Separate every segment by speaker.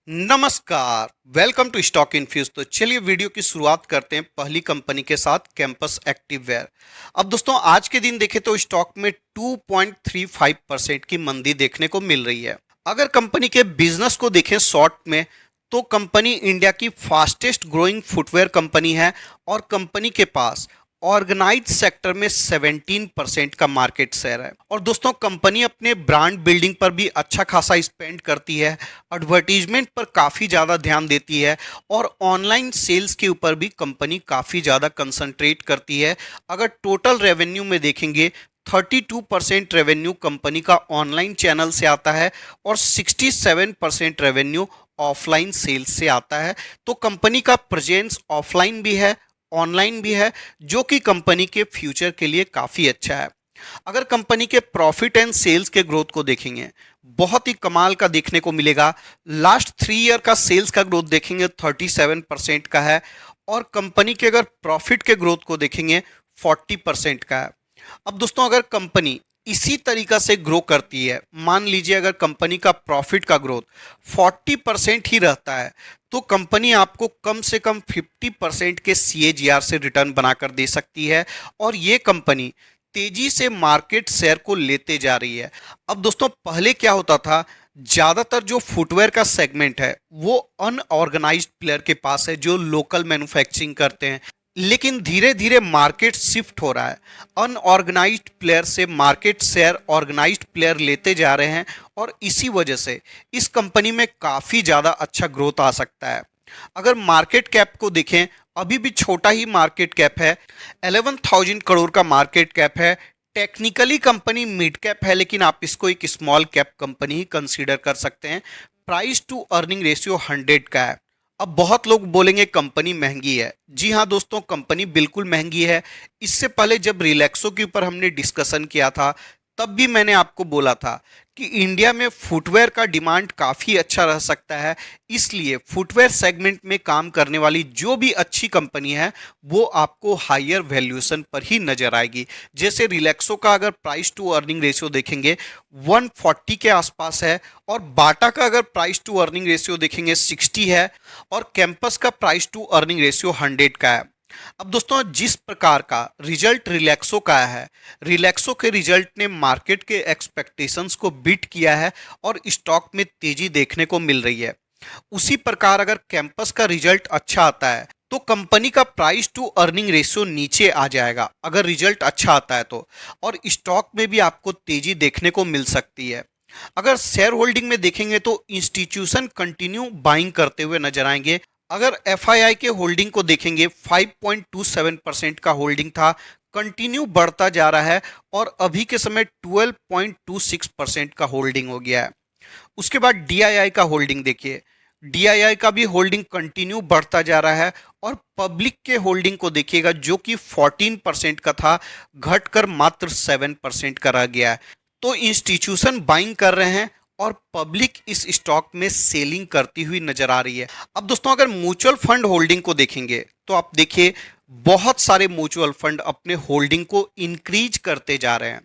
Speaker 1: नमस्कार। Welcome to stock infuse. तो चलिए वीडियो की शुरुआत करते हैं पहली कंपनी के साथ, कैंपस एक्टिववेयर। अब दोस्तों आज के दिन देखें तो स्टॉक में 2.35% की मंदी देखने को मिल रही है। अगर कंपनी के बिजनेस को देखें शॉर्ट में, तो कंपनी इंडिया की फास्टेस्ट ग्रोइंग फुटवेयर कंपनी है और कंपनी के पास ऑर्गेनाइज सेक्टर में 17% का मार्केट शेयर है। और दोस्तों कंपनी अपने ब्रांड बिल्डिंग पर भी अच्छा खासा स्पेंड करती है, एडवर्टीजमेंट पर काफ़ी ज़्यादा ध्यान देती है और ऑनलाइन सेल्स के ऊपर भी कंपनी काफ़ी ज़्यादा कंसंट्रेट करती है। अगर टोटल रेवेन्यू में देखेंगे 32% रेवेन्यू कंपनी का ऑनलाइन चैनल से आता है और 67% रेवेन्यू ऑफलाइन सेल्स से आता है। तो कंपनी का प्रेजेंस ऑफलाइन भी है, ऑनलाइन भी है, जो कि कंपनी के फ्यूचर के लिए काफ़ी अच्छा है। अगर कंपनी के प्रॉफिट एंड सेल्स के ग्रोथ को देखेंगे, बहुत ही कमाल का देखने को मिलेगा। लास्ट 3 ईयर का सेल्स का ग्रोथ देखेंगे 37% का है और कंपनी के अगर प्रॉफिट के ग्रोथ को देखेंगे 40% का है। अब दोस्तों अगर कंपनी इसी तरीका से ग्रो करती है, मान लीजिए अगर कंपनी का प्रॉफिट का ग्रोथ 40% ही रहता है, तो कंपनी आपको कम से कम 50% के CAGR से रिटर्न बनाकर दे सकती है और ये कंपनी तेजी से मार्केट शेयर को लेते जा रही है। अब दोस्तों पहले क्या होता था, ज़्यादातर जो फुटवेयर का सेगमेंट है वो अनऑर्गेनाइज्ड प्लेयर के पास है जो लोकल मैन्युफैक्चरिंग करते हैं, लेकिन धीरे धीरे मार्केट शिफ्ट हो रहा है। अनऑर्गेनाइज्ड प्लेयर से मार्केट शेयर ऑर्गेनाइज्ड प्लेयर लेते जा रहे हैं और इसी वजह से इस कंपनी में काफ़ी ज़्यादा अच्छा ग्रोथ आ सकता है। अगर मार्केट कैप को देखें, अभी भी छोटा ही मार्केट कैप है, 11,000 करोड़ का मार्केट कैप है। टेक्निकली कंपनी मिड कैप है, लेकिन आप इसको एक स्मॉल कैप कंपनी ही कंसीडर कर सकते हैं। प्राइस टू अर्निंग रेशियो 100 का है। अब बहुत लोग बोलेंगे कंपनी महंगी है। जी हाँ दोस्तों, कंपनी बिल्कुल महंगी है। इससे पहले जब रिलैक्सो के ऊपर हमने डिस्कशन किया था, तब भी मैंने आपको बोला था कि इंडिया में फुटवेयर का डिमांड काफ़ी अच्छा रह सकता है, इसलिए फुटवेयर सेगमेंट में काम करने वाली जो भी अच्छी कंपनी है वो आपको हायर वैल्यूएशन पर ही नजर आएगी। जैसे रिलैक्सो का अगर प्राइस टू अर्निंग रेशियो देखेंगे 140 के आसपास है और बाटा का अगर प्राइस टू अर्निंग रेशियो देखेंगे 60 है और कैंपस का प्राइस टू अर्निंग रेशियो 100 का है। अब दोस्तों जिस प्रकार का रिजल्ट रिलैक्सो का है, रिलैक्सो के रिजल्ट ने मार्केट के एक्सपेक्टेशंस को बीट किया है और स्टॉक में तेजी देखने को मिल रही है। उसी प्रकार अगर कैंपस का रिजल्ट अच्छा आता है तो कंपनी का प्राइस टू अर्निंग रेशियो नीचे आ जाएगा अगर रिजल्ट अच्छा आता है तो, और स्टॉक में भी आपको तेजी देखने को मिल सकती है। अगर शेयर होल्डिंग में देखेंगे तो इंस्टीट्यूशन कंटिन्यू बाइंग करते हुए नजर आएंगे। अगर FII के होल्डिंग को देखेंगे 5.27% का होल्डिंग था, कंटिन्यू बढ़ता जा रहा है और अभी के समय 12.26% का होल्डिंग हो गया है। उसके बाद DII का होल्डिंग देखिए, DII का भी होल्डिंग कंटिन्यू बढ़ता जा रहा है और पब्लिक के होल्डिंग को देखिएगा जो कि 14% का था, घटकर मात्र 7% का रह गया है। तो इंस्टीट्यूशन बाइंग कर रहे हैं और पब्लिक इस स्टॉक में सेलिंग करती हुई नजर आ रही है। अब दोस्तों अगर म्यूचुअल फंड होल्डिंग को देखेंगे तो आप देखिए बहुत सारे म्यूचुअल फंड अपने होल्डिंग को इंक्रीज करते जा रहे हैं।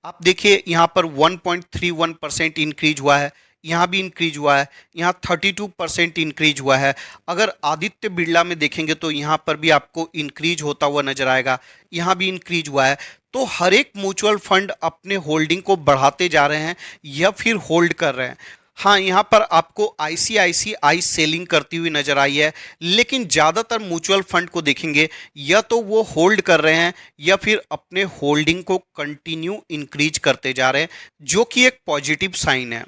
Speaker 1: आप देखिए यहाँ पर 1.31% इंक्रीज हुआ है, यहाँ भी इंक्रीज हुआ है, यहाँ 32% इंक्रीज हुआ है। अगर आदित्य बिरला में देखेंगे तो यहाँ पर भी आपको इंक्रीज होता हुआ नजर आएगा, यहाँ भी इंक्रीज हुआ है। तो हर एक म्यूचुअल फंड अपने होल्डिंग को बढ़ाते जा रहे हैं या फिर होल्ड कर रहे हैं। हाँ, यहाँ पर आपको ICICI सेलिंग करती हुई नजर आई है, लेकिन ज़्यादातर म्यूचुअल फंड को देखेंगे या तो वो होल्ड कर रहे हैं या फिर अपने होल्डिंग को कंटिन्यू इंक्रीज करते जा रहे हैं, जो कि एक पॉजिटिव साइन है।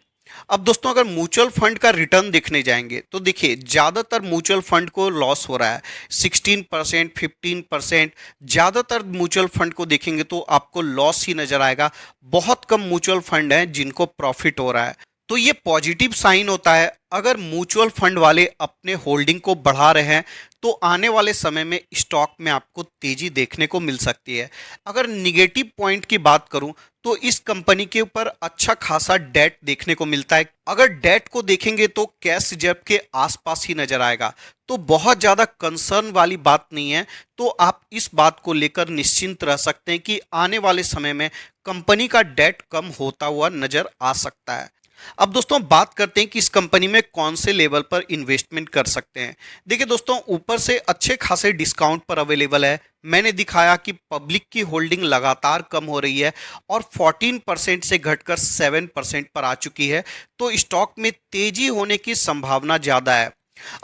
Speaker 1: अब दोस्तों अगर म्यूचुअल फंड का रिटर्न देखने जाएंगे तो देखिए ज़्यादातर म्यूचुअल फंड को लॉस हो रहा है, 16% 15%। ज़्यादातर म्यूचुअल फंड को देखेंगे तो आपको लॉस ही नजर आएगा। बहुत कम म्यूचुअल फंड हैं जिनको प्रॉफिट हो रहा है। तो ये पॉजिटिव साइन होता है। अगर म्यूचुअल फंड वाले अपने होल्डिंग को बढ़ा रहे हैं तो आने वाले समय में स्टॉक में आपको तेजी देखने को मिल सकती है। अगर निगेटिव पॉइंट की बात करूं तो इस कंपनी के ऊपर अच्छा खासा डेट देखने को मिलता है। अगर डेट को देखेंगे तो कैश रिजर्व के आसपास ही नजर आएगा, तो बहुत ज़्यादा कंसर्न वाली बात नहीं है। तो आप इस बात को लेकर निश्चिंत रह सकते हैं कि आने वाले समय में कंपनी का डेट कम होता हुआ नजर आ सकता है। अब दोस्तों बात करते हैं कि इस कंपनी में कौन से लेवल पर इन्वेस्टमेंट कर सकते हैं। देखिए दोस्तों, ऊपर से अच्छे खासे डिस्काउंट पर अवेलेबल है। मैंने दिखाया कि पब्लिक की होल्डिंग लगातार कम हो रही है और 14% से घटकर 7% पर आ चुकी है, तो स्टॉक में तेजी होने की संभावना ज़्यादा है।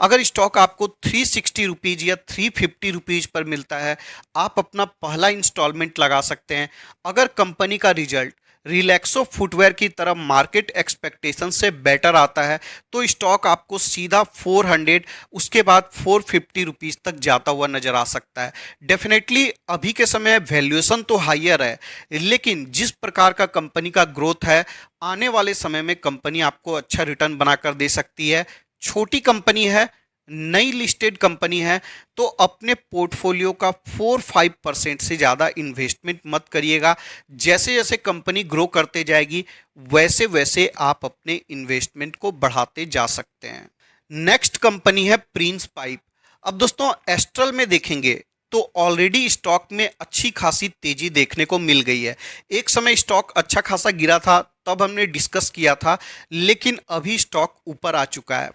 Speaker 1: अगर स्टॉक आपको 360 रुपीज या 350 रुपीज पर मिलता है, आप अपना पहला इंस्टॉलमेंट लगा सकते हैं। अगर कंपनी का रिजल्ट रिलैक्सो फुटवेयर की तरह मार्केट एक्सपेक्टेशन से बेटर आता है, तो स्टॉक आपको सीधा 400 उसके बाद 450 रुपीज तक जाता हुआ नजर आ सकता है। डेफिनेटली अभी के समय वैल्यूएशन तो हाइयर है, लेकिन जिस प्रकार का कंपनी का ग्रोथ है, आने वाले समय में कंपनी आपको अच्छा रिटर्न बनाकर दे सकती है। छोटी कंपनी है, नई लिस्टेड कंपनी है, तो अपने पोर्टफोलियो का 4-5% से ज़्यादा इन्वेस्टमेंट मत करिएगा। जैसे जैसे कंपनी ग्रो करते जाएगी, वैसे वैसे आप अपने इन्वेस्टमेंट को बढ़ाते जा सकते हैं। नेक्स्ट कंपनी है प्रिंस पाइप। अब दोस्तों एस्ट्रल में देखेंगे तो ऑलरेडी स्टॉक में अच्छी खासी तेजी देखने को मिल गई है। एक समय स्टॉक अच्छा खासा गिरा था, तब हमने डिस्कस किया था, लेकिन अभी स्टॉक ऊपर आ चुका है।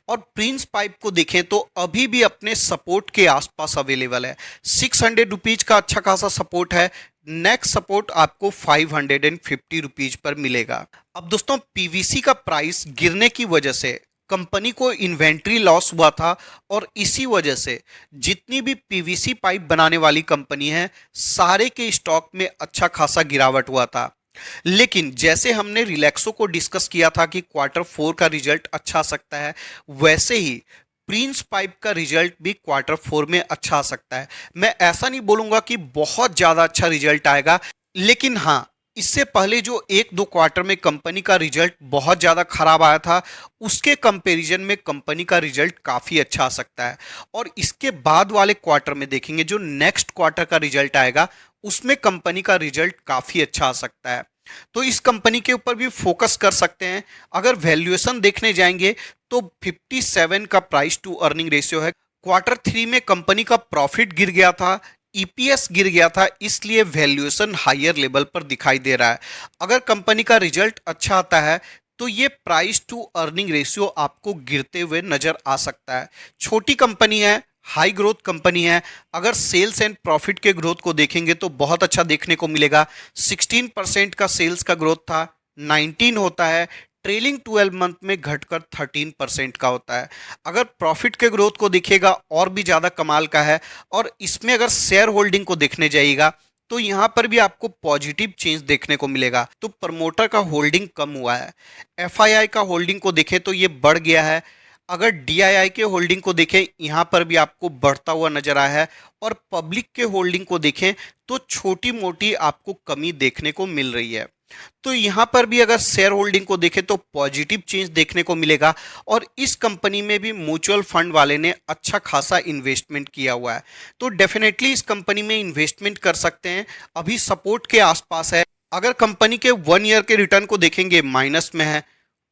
Speaker 1: और प्रिंस पाइप को देखें तो अभी भी अपने सपोर्ट के आसपास अवेलेबल है। 600 रुपीज का अच्छा खासा सपोर्ट है। नेक्स्ट सपोर्ट आपको 550 रुपीज पर मिलेगा। अब दोस्तों पीवीसी का प्राइस गिरने की वजह से कंपनी को इन्वेंट्री लॉस हुआ था, और इसी वजह से जितनी भी पीवीसी पाइप बनाने वाली कंपनी है, सारे के स्टॉक में अच्छा खासा गिरावट हुआ था। लेकिन जैसे हमने रिलैक्सो को डिस्कस किया था कि क्वार्टर 4 का रिजल्ट अच्छा आ सकता है, वैसे ही प्रिंस पाइप का रिजल्ट भी क्वार्टर 4 में अच्छा आ सकता है। मैं ऐसा नहीं बोलूंगा कि बहुत ज्यादा अच्छा रिजल्ट आएगा, लेकिन हाँ, इससे पहले जो 1-2 क्वार्टर में कंपनी का रिजल्ट बहुत ज़्यादा खराब आया था, उसके कंपैरिजन में कंपनी का रिजल्ट काफ़ी अच्छा आ सकता है। और इसके बाद वाले क्वार्टर में देखेंगे, जो नेक्स्ट क्वार्टर का रिजल्ट आएगा, उसमें कंपनी का रिजल्ट काफ़ी अच्छा आ सकता है। तो इस कंपनी के ऊपर भी फोकस कर सकते हैं। अगर वैल्यूएशन देखने जाएंगे तो 57 का प्राइस टू अर्निंग रेशियो है। क्वार्टर 3 में कंपनी का प्रॉफिट गिर गया था, ईपीएस गिर गया था, इसलिए वैल्यूएशन हायर लेवल पर दिखाई दे रहा है। अगर कंपनी का रिजल्ट अच्छा आता है, तो ये प्राइस टू अर्निंग रेशियो आपको गिरते हुए नजर आ सकता है। छोटी कंपनी है, हाई ग्रोथ कंपनी है। अगर सेल्स एंड प्रॉफिट के ग्रोथ को देखेंगे तो बहुत अच्छा देखने को मिलेगा। 16% का सेल्स का ग्रोथ था, 19 होता है, ट्रेलिंग 12 मंथ में घटकर 13% का होता है। अगर प्रॉफिट के ग्रोथ को देखिएगा, और भी ज़्यादा कमाल का है। और इसमें अगर शेयर होल्डिंग को देखने जाइएगा, तो यहाँ पर भी आपको पॉजिटिव चेंज देखने को मिलेगा। तो प्रमोटर का होल्डिंग कम हुआ है। एफआईआई का होल्डिंग को देखें तो ये बढ़ गया है। अगर डीआईआई के होल्डिंग को देखें, यहाँ पर भी आपको बढ़ता हुआ नजर आया है। और पब्लिक के होल्डिंग को देखें तो छोटी मोटी आपको कमी देखने को मिल रही है। तो यहाँ पर भी अगर शेयर होल्डिंग को देखें तो पॉजिटिव चेंज देखने को मिलेगा। और इस कंपनी में भी म्यूचुअल फंड वाले ने अच्छा खासा इन्वेस्टमेंट किया हुआ है, तो डेफिनेटली इस कंपनी में इन्वेस्टमेंट कर सकते हैं। अभी सपोर्ट के आसपास है। अगर कंपनी के 1 ईयर के रिटर्न को देखेंगे, माइनस में है,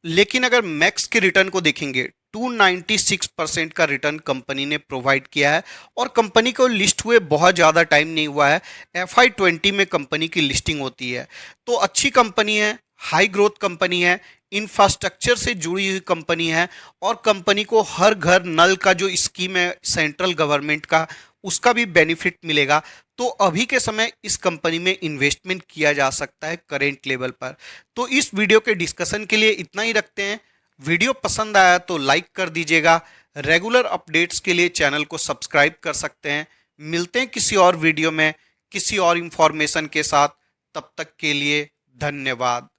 Speaker 1: लेकिन अगर मैक्स के रिटर्न को देखेंगे, 296% का रिटर्न कंपनी ने प्रोवाइड किया है। और कंपनी को लिस्ट हुए बहुत ज़्यादा टाइम नहीं हुआ है। FY20 में कंपनी की लिस्टिंग होती है। तो अच्छी कंपनी है, हाई ग्रोथ कंपनी है, इंफ्रास्ट्रक्चर से जुड़ी हुई कंपनी है। और कंपनी को हर घर नल का जो स्कीम है सेंट्रल गवर्नमेंट का, उसका भी बेनिफिट मिलेगा। तो अभी के समय इस कंपनी में इन्वेस्टमेंट किया जा सकता है करेंट लेवल पर। तो इस वीडियो के डिस्कशन के लिए इतना ही रखते हैं। वीडियो पसंद आया तो लाइक कर दीजिएगा। रेगुलर अपडेट्स के लिए चैनल को सब्सक्राइब कर सकते हैं। मिलते हैं किसी और वीडियो में किसी और इंफॉर्मेशन के साथ। तब तक के लिए धन्यवाद।